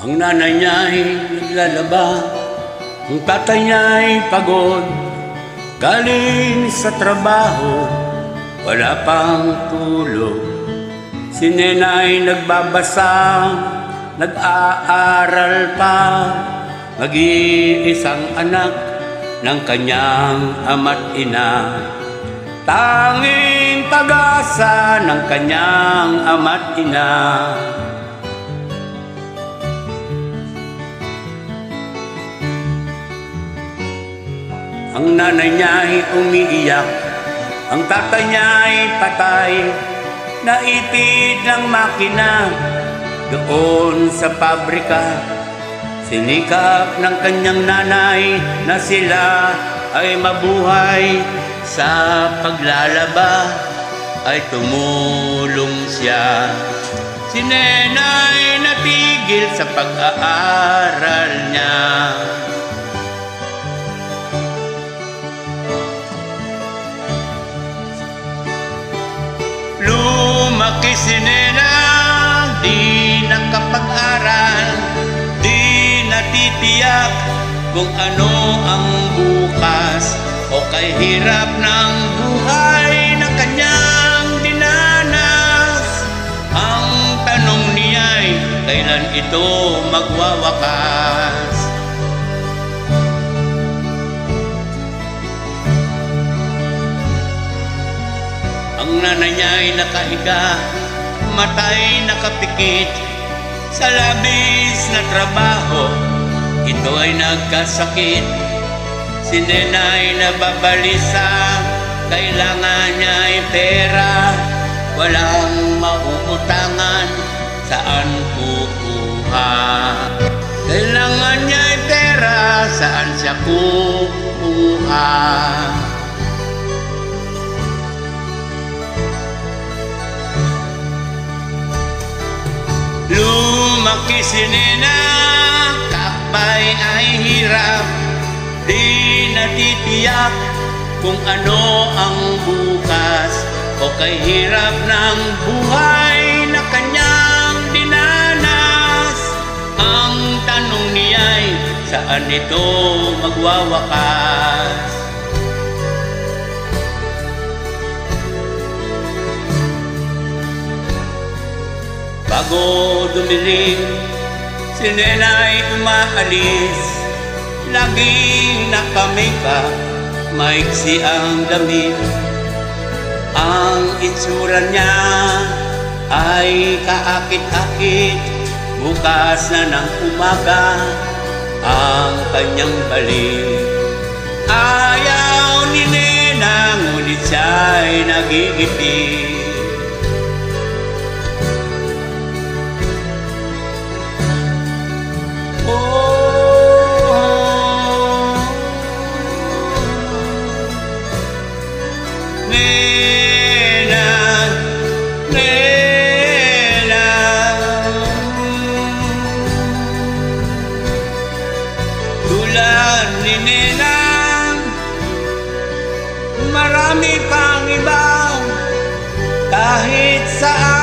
Ang nanay niya'y naglalaba, ang tatay niya'y pagod, galing sa trabaho, wala pang tulog. Si nena'y nagbabasa, nag-aaral pa, mag-iisang anak ng kanyang ama't ina. Tanging pag-asa ng kanyang ama't ina. Ang nanay niya'y umiiyak, ang tatay niya'y patay, naipid ng makina doon sa pabrika. Sinikap ng kanyang nanay na sila ay mabuhay. Sa paglalaba ay tumulong siya. Si nena'y natigil sa pag-aaral niya. Lumaki si nena, di nakapag-aral, di natitiyak kung ano ang bukas o kay hirap ng buhay na kanyang dinanas. Ang tanong niya'y kailan ito magwawakas? Ang nanay niya'y nakahiga, mata'y nakapikit, sa labis na trabaho, ito ay nagkasakit. Si nena'y nababalisa, kailangan niya'y pera, walang mauutangan, saan kukuha? Kailangan niya'y pera, saan siya kukuha? Lumaki si nena, kapay ay hirap, di natitiyak kung ano ang bukas o kay hirap ng buhay na kanyang dinanas. Ang tanong niya'y saan ito magwawakas? Bago dumilim, si nena'y umaalis, laging naka-makeup, maiksi ang damit. Ang itsura niya ay kaakit-akit, bukas na ng umaga ang kanyang balik. Ayaw ni nena, ngunit siya'y nagigipit. Tulad ni nena, marami pang iba kahit saan.